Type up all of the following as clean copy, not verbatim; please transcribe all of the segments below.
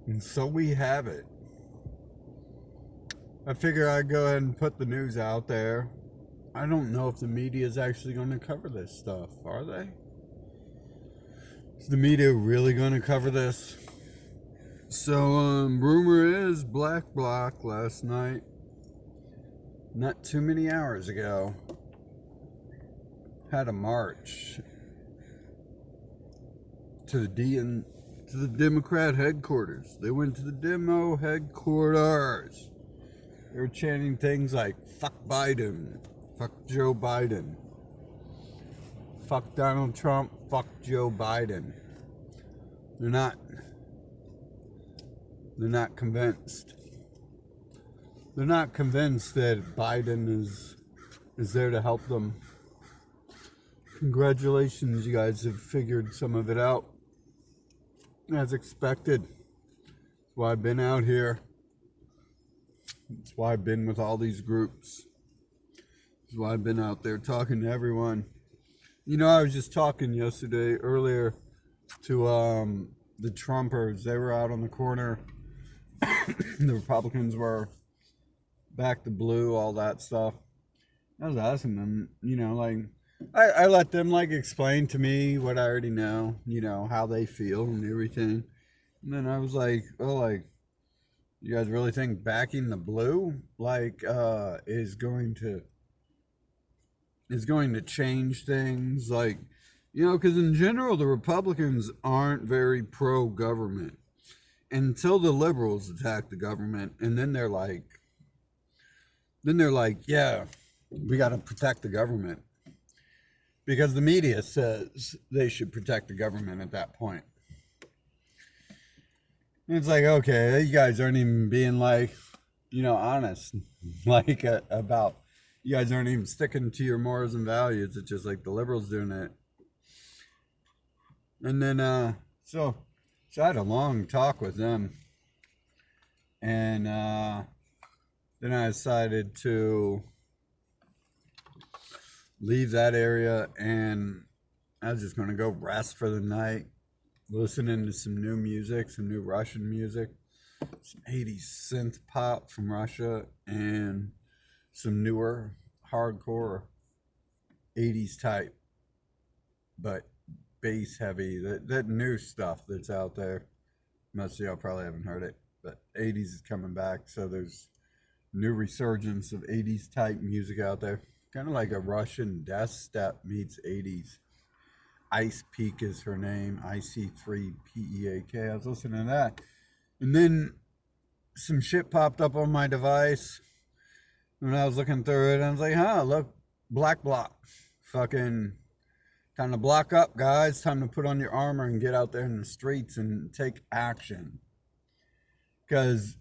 And so we have it. I figure I'd go ahead and put the news out there. I don't know if the media is actually going to cover this stuff, are they? Is the media really going to cover this? So, rumor is Black Bloc last night, not too many hours ago, had a march to the Democrat headquarters. They went to the demo headquarters. They were chanting things like "fuck Biden," "fuck Joe Biden," "fuck Donald Trump," "fuck Joe Biden." They're not. They're not convinced. They're not convinced that Biden is there to help them. Congratulations, you guys have figured some of it out. As expected. That's why I've been out here. That's why I've been with all these groups. That's why I've been out there talking to everyone. You know, I was just talking earlier, to the Trumpers. They were out on the corner. The Republicans were back to blue, all that stuff. I was asking them, I let them explain to me what I already know, how they feel and everything. And then I was like, oh, you guys really think backing the blue is going to change things? Because in general the Republicans aren't very pro government until the liberals attack the government, and then they're like, yeah, we got to protect the government because the media says they should protect the government at that point. And it's like, okay, you guys aren't even being honest, about, you guys aren't even sticking to your morals and values. It's just like the liberals doing it. And then, so I had a long talk with them, and then I decided to leave that area, and I was just going to go rest for the night, listening to some new music, some new Russian music, some 80s synth pop from Russia, and some newer hardcore 80s type, but bass heavy, that new stuff that's out there. Most of y'all probably haven't heard it, but 80s is coming back, so there's new resurgence of 80s type music out there. Kind of like a Russian death step meets 80s. Ice Peak is her name, IC3PEAK. I was listening to that. And then some shit popped up on my device when I was looking through it. And I was like, look, Black Bloc. Fucking time to block up, guys. Time to put on your armor and get out there in the streets and take action. Because,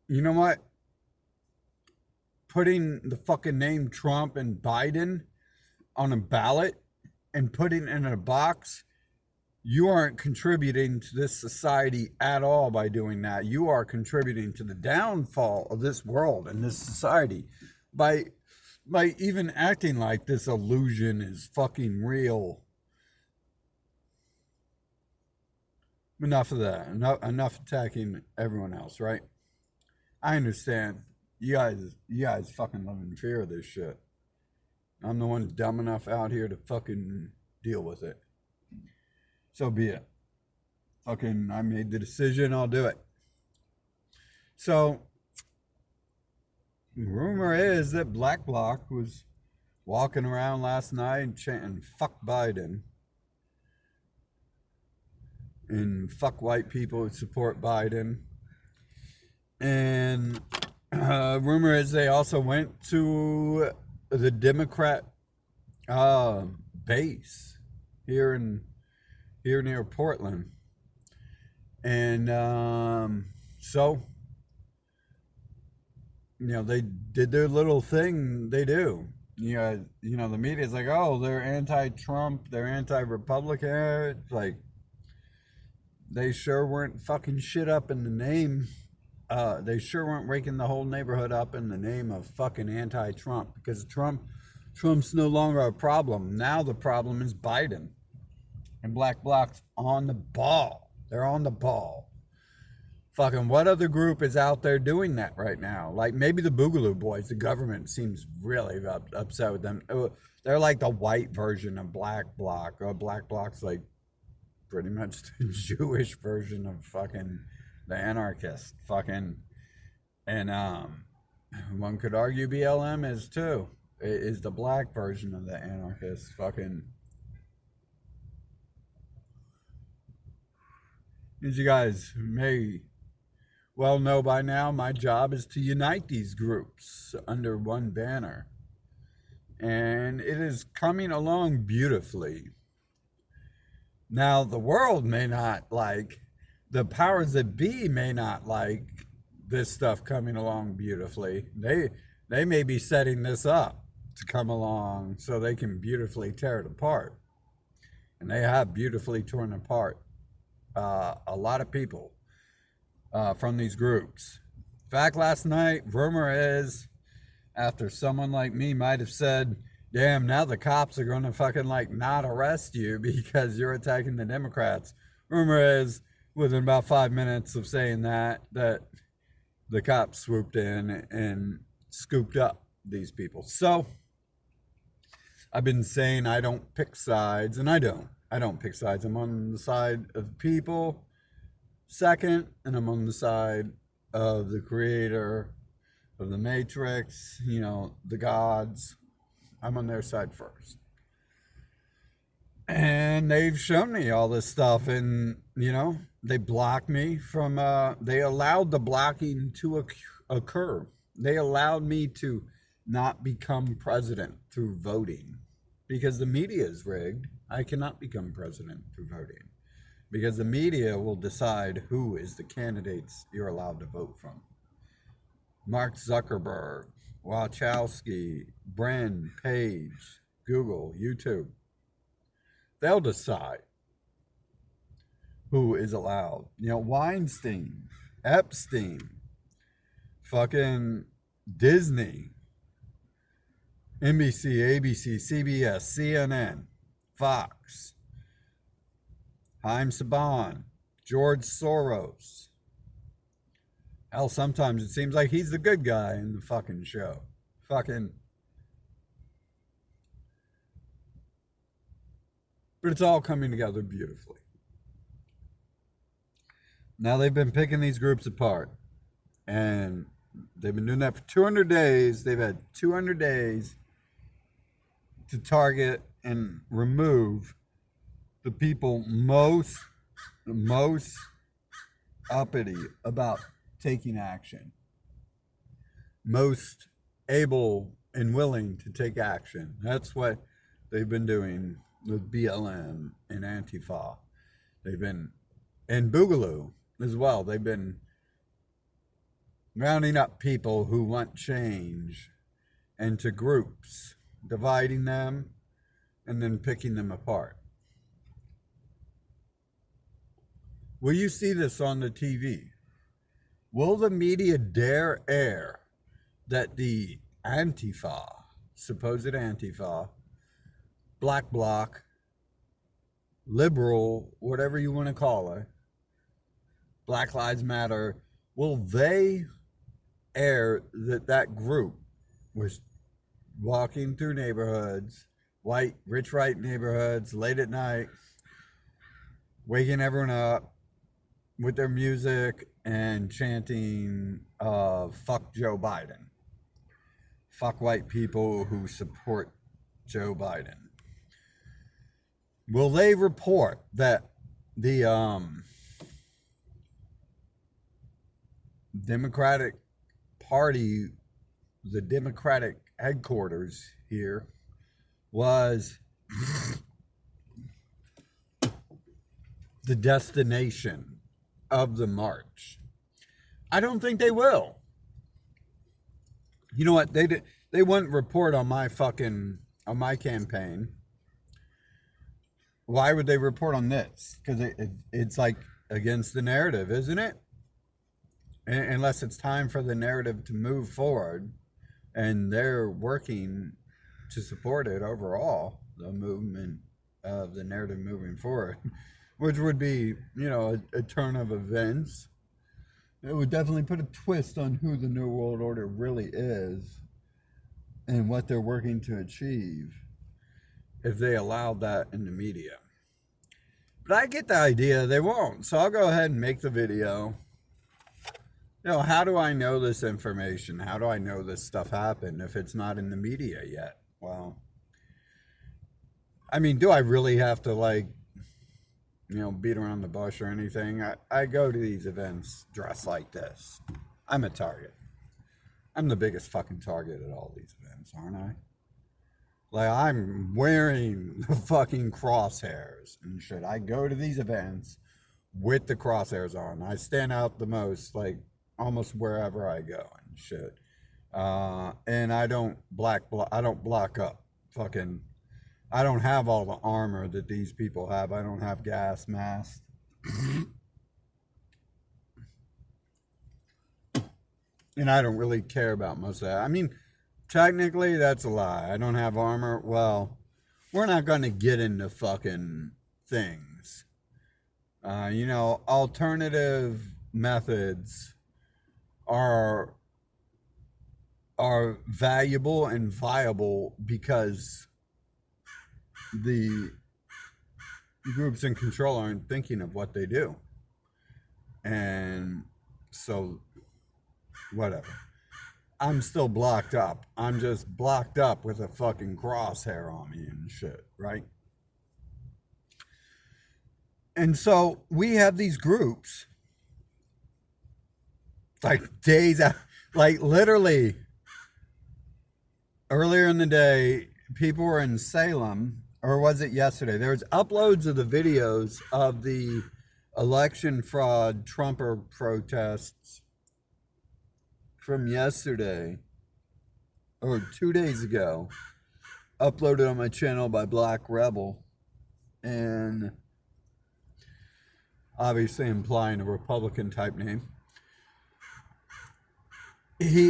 you know what? Putting the fucking name Trump and Biden on a ballot and putting it in a box, you aren't contributing to this society at all by doing that. You are contributing to the downfall of this world and this society by even acting like this illusion is fucking real. Enough of that. Enough attacking everyone else, right? I understand. You guys fucking live in fear of this shit. I'm the one dumb enough out here to fucking deal with it. So be it. Fucking, I made the decision, I'll do it. So, rumor is that Black Bloc was walking around last night chanting "fuck Biden" and "fuck white people who support Biden." And rumor is they also went to the Democrat base here near Portland, and so they did their little thing they do. The media's like, oh, they're anti-Trump, they're anti-Republican. It's like, they sure weren't fucking shit up in the name. They sure weren't raking the whole neighborhood up in the name of fucking anti-Trump, because Trump's no longer a problem. Now the problem is Biden, and Black Bloc's on the ball. They're on the ball. Fucking what other group is out there doing that right now? Like maybe the Boogaloo Boys. The government seems really upset with them. They're like the white version of Black Bloc. Black Bloc's like pretty much the Jewish version of fucking the anarchist. Fucking and one could argue BLM is too. It is the black version of the anarchist. Fucking as you guys may well know by now, my job is to unite these groups under one banner. And it is coming along beautifully. Now, the world may not like, the powers that be may not like this stuff coming along beautifully. They may be setting this up to come along so they can beautifully tear it apart. And they have beautifully torn apart a lot of people from these groups. In fact, last night, rumor is, after someone like me might have said, damn, now the cops are going to fucking like not arrest you because you're attacking the Democrats. Rumor is, within about 5 minutes of saying that the cops swooped in and scooped up these people. So I've been saying I don't pick sides, and I don't pick sides. I'm on the side of people second, and I'm on the side of the creator of the Matrix, you know, the gods. I'm on their side first. And they've shown me all this stuff, and, you know, they blocked me from, they allowed the blocking to occur. They allowed me to not become president through voting because the media is rigged. I cannot become president through voting because the media will decide who is the candidates you're allowed to vote from. Mark Zuckerberg, Wachowski, Bren, Page, Google, YouTube. They'll decide who is allowed. You know, Weinstein, Epstein, fucking Disney, NBC, ABC, CBS, CNN, Fox, Haim Saban, George Soros. Hell, sometimes it seems like he's the good guy in the fucking show. Fucking. But it's all coming together beautifully. Now they've been picking these groups apart. And they've been doing that for 200 days. They've had 200 days to target and remove the people most uppity about taking action, most able and willing to take action. That's what they've been doing with BLM and Antifa. They've been, and Boogaloo as well, they've been rounding up people who want change into groups, dividing them, and then picking them apart. Will you see this on the TV? Will the media dare air that the Antifa, supposed Antifa, Black Bloc, liberal, whatever you want to call it, Black Lives Matter, will they air that group was walking through neighborhoods, rich white neighborhoods, late at night, waking everyone up with their music and chanting, fuck Joe Biden. Fuck white people who support Joe Biden. Will they report that the Democratic Party, the Democratic headquarters here, was the destination of the march? I don't think they will. You know what? They wouldn't report on my campaign. Why would they report on this? Because it's like against the narrative, isn't it? Unless it's time for the narrative to move forward, and they're working to support it overall, the movement of the narrative moving forward, which would be, you know, a turn of events It would definitely put a twist on who the New World Order really is and what they're working to achieve if they allowed that in the media. But I get the idea they won't. So I'll go ahead and make the video. How do I know this information? How do I know this stuff happened if it's not in the media yet? Well, I mean, do I really have to beat around the bush or anything? I go to these events dressed like this. I'm a target. I'm the biggest fucking target at all these events, aren't I? Like, I'm wearing the fucking crosshairs and shit. I go to these events with the crosshairs on. I stand out the most, like, almost wherever I go and shit. And I don't block up. Fucking, I don't have all the armor that these people have. I don't have gas masks. And I don't really care about most of that. I mean, technically, that's a lie. I don't have armor. Well, we're not going to get into fucking things. Alternative methods are valuable and viable because the groups in control aren't thinking of what they do. And so, whatever. I'm still blocked up. I'm just blocked up with a fucking crosshair on me and shit, right? And so we have these groups, like days out, like literally earlier in the day, people were in Salem, or was it yesterday? There was uploads of the videos of the election fraud Trumper protests from yesterday or 2 days ago, uploaded on my channel by Black Rebel, and obviously implying a Republican type name.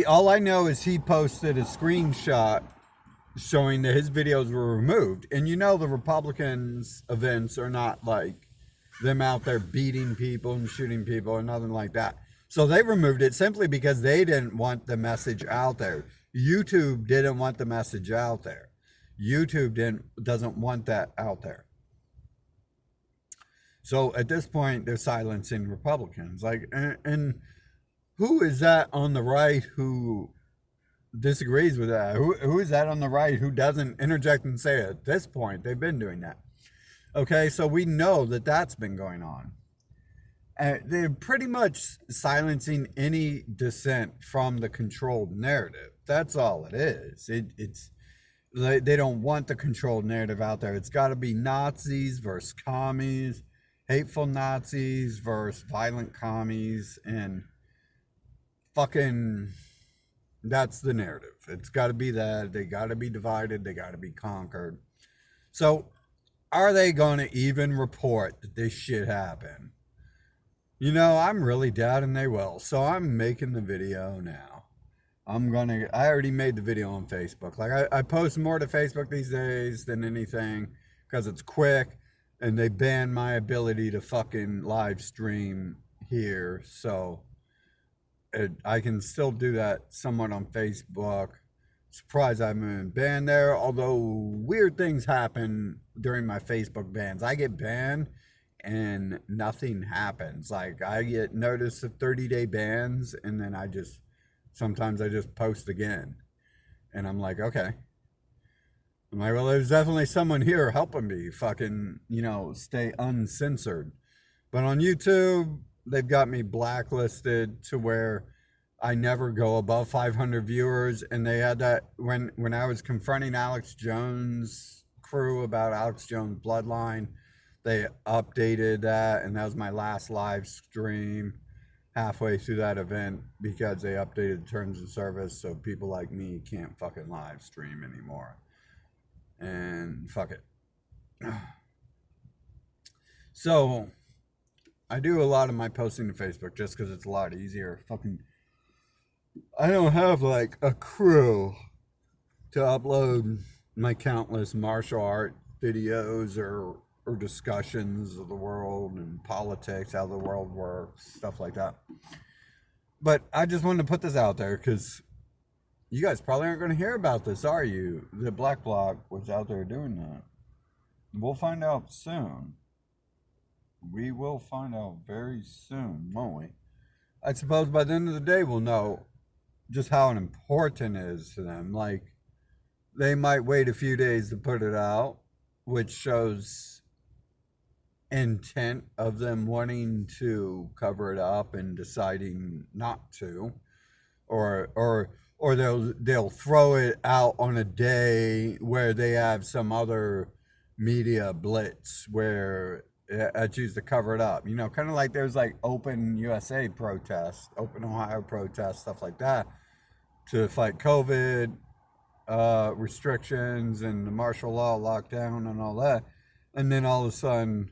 All I know is he posted a screenshot showing that his videos were removed. And the Republicans' events are not like them out there beating people and shooting people or nothing like that. So they removed it simply because they didn't want the message out there. YouTube didn't want the message out there. YouTube doesn't want that out there. So at this point, they're silencing Republicans. And who is that on the right who disagrees with that? Who is that on the right who doesn't interject and say it? At this point, they've been doing that. Okay, so we know that that's been going on. They're pretty much silencing any dissent from the controlled narrative. That's all it is. They don't want the controlled narrative out there. It's got to be Nazis versus commies, hateful Nazis versus violent commies, and fucking that's the narrative. It's got to be that. They got to be divided. They got to be conquered. So are they going to even report that this shit happened? I'm really doubting they will. So I'm making the video now. I already made the video on Facebook. Like I post more to Facebook these days than anything because it's quick, and they banned my ability to fucking live stream here. So I can still do that somewhat on Facebook. Surprised I haven't been banned there, although weird things happen during my Facebook bans. I get banned and nothing happens. Like I get notice of 30-day bans, and then sometimes I just post again. And I'm like, okay. I'm like, well, there's definitely someone here helping me fucking, stay uncensored. But on YouTube, they've got me blacklisted to where I never go above 500 viewers. And they had that when I was confronting Alex Jones' crew about Alex Jones' bloodline. They updated that, and that was my last live stream halfway through that event because they updated the terms of service so people like me can't fucking live stream anymore. And fuck it. So I do a lot of my posting to Facebook just because it's a lot easier. I don't have like a crew to upload my countless martial art videos or discussions of the world and politics, how the world works, stuff like that. But I just wanted to put this out there because you guys probably aren't going to hear about this, are you? The Black Bloc was out there doing that. We'll find out soon. We will find out very soon, won't we? I suppose by the end of the day, we'll know just how important it is to them. Like, they might wait a few days to put it out, which shows intent of them wanting to cover it up and deciding not to, or they'll throw it out on a day where they have some other media blitz where I choose to cover it up. You know, kind of like there's like open USA protests, open Ohio protests, stuff like that to fight COVID restrictions and the martial law lockdown and all that. And then all of a sudden,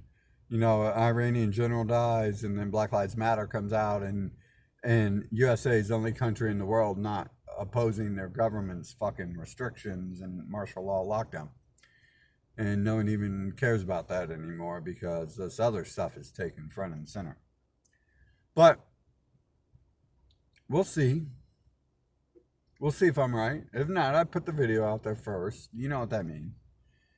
you know, an Iranian general dies, and then Black Lives Matter comes out, and USA is the only country in the world not opposing their government's fucking restrictions and martial law lockdown. And no one even cares about that anymore because this other stuff is taken front and center. But we'll see. We'll see if I'm right. If not, I put the video out there first. You know what that means.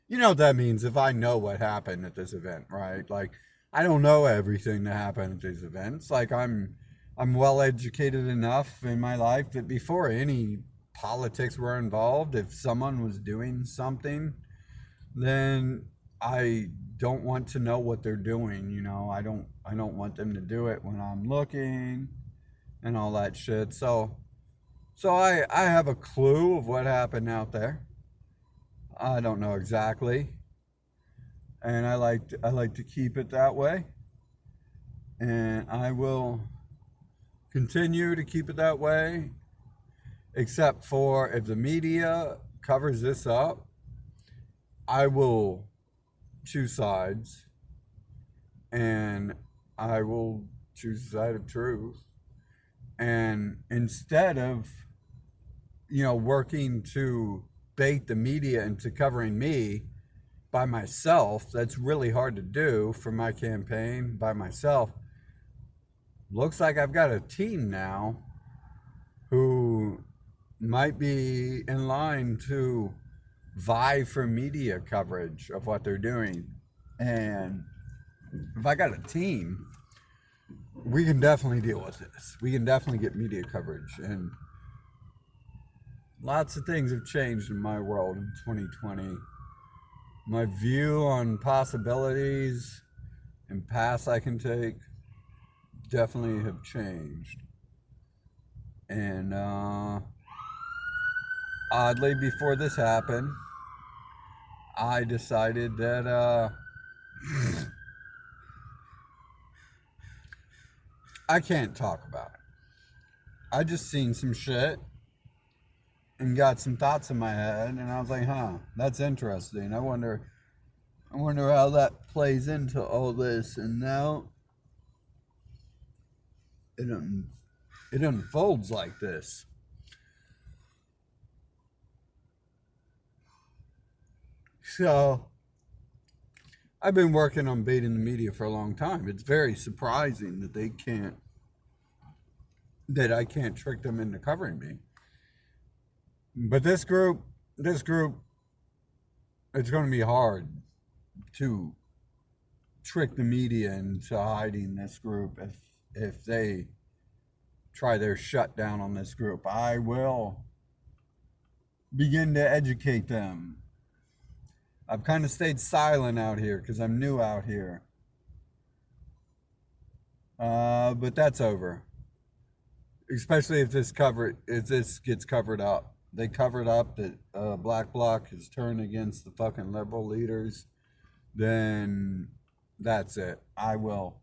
You know what that means if I know what happened at this event, right? Like, I don't know everything that happened at these events. Like, I'm well educated enough in my life that before any politics were involved, if someone was doing something, then I don't want to know what they're doing. You know, I don't want them to do it when I'm looking and all that shit. So I have a clue of what happened out there. I don't know exactly, and I like to keep it that way, and I will continue to keep it that way, except for if the media covers this up, I will choose sides, and I will choose the side of truth, and instead of, you know, working to bait the media into covering me by myself, that's really hard to do for my campaign by myself. Looks like I've got a team now who might be in line to vie for media coverage of what they're doing. And if I got a team, we can definitely deal with this. We can definitely get media coverage. And lots of things have changed in my world in 2020. My view on possibilities and paths I can take definitely have changed. And oddly, before this happened, I decided that I can't talk about it. I just seen some shit and got some thoughts in my head, and I was like, huh, that's interesting. I wonder how that plays into all this. And now it unfolds like this. So I've been working on baiting the media for a long time. It's very surprising that I can't trick them into covering me. But this group, it's going to be hard to trick the media into hiding this group if they try their shutdown on this group. I will begin to educate them. I've kind of stayed silent out here because I'm new out here. But that's over. Especially if this gets covered up. They covered up that Black Bloc has turned against the fucking liberal leaders. Then that's it. I will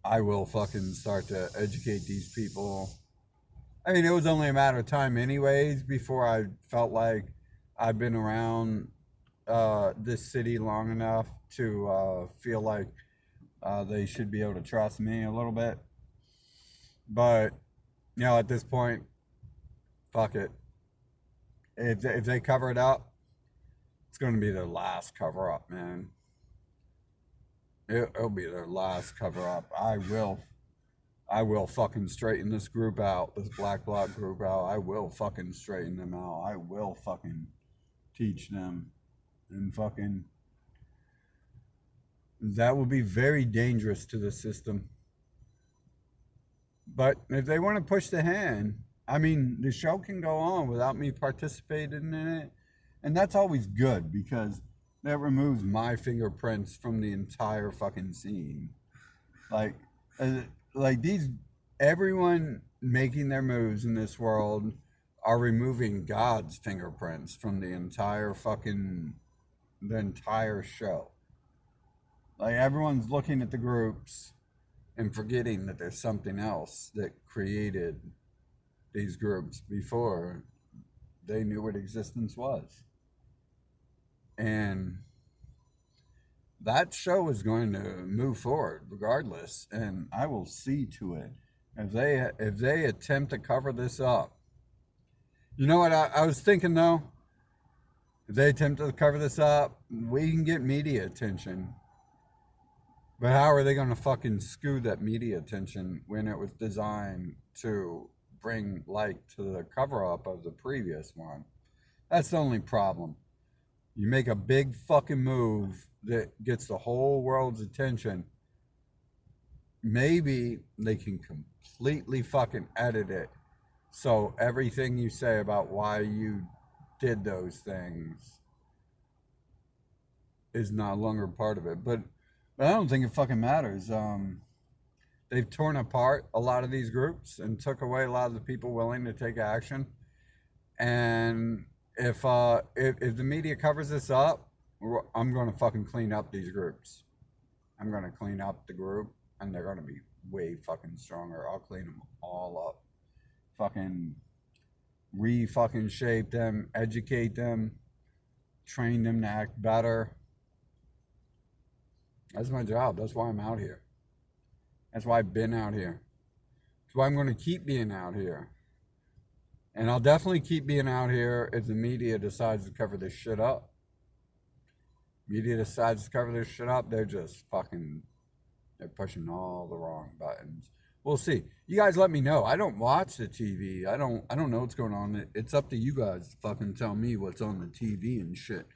fucking start to educate these people. I mean, it was only a matter of time anyways before I felt like I've been around this city long enough to feel like they should be able to trust me a little bit. But, you know, at this point, fuck it. If they cover it up, it's going to be their last cover up, man. It'll be their last cover up. I I will fucking straighten this group out, this black bloc group out. I will fucking straighten them out. I will fucking teach them. And fucking, that would be very dangerous to the system. But if they want to push the hand, I mean, the show can go on without me participating in it. And that's always good because that removes my fingerprints from the entire fucking scene. Like, uh, like these, everyone making their moves in this world are removing God's fingerprints from the entire show. Like everyone's looking at the groups and forgetting that there's something else that created these groups before they knew what existence was. And that show is going to move forward regardless, and I will see to it. If they attempt to cover this up, you know what I was thinking though? If they attempt to cover this up, we can get media attention. But how are they going to fucking skew that media attention when it was designed to bring light to the cover up of the previous one? That's the only problem. You make a big fucking move that gets the whole world's attention. Maybe they can completely fucking edit it so everything you say about why you did those things is no longer part of it. But I don't think it fucking matters. They've torn apart a lot of these groups and took away a lot of the people willing to take action. And if the media covers this up, I'm going to fucking clean up these groups. I'm going to clean up the group, and they're going to be way fucking stronger. I'll clean them all up. Fucking re-fucking shape them, educate them, train them to act better. That's my job. That's why I'm out here. That's why I've been out here. That's why I'm going to keep being out here. And I'll definitely keep being out here if the media decides to cover this shit up. Media decides to cover this shit up, they're just fucking, they're pushing all the wrong buttons. We'll see. You guys let me know. I don't watch the TV. I don't know what's going on. It's up to you guys to fucking tell me what's on the TV and shit.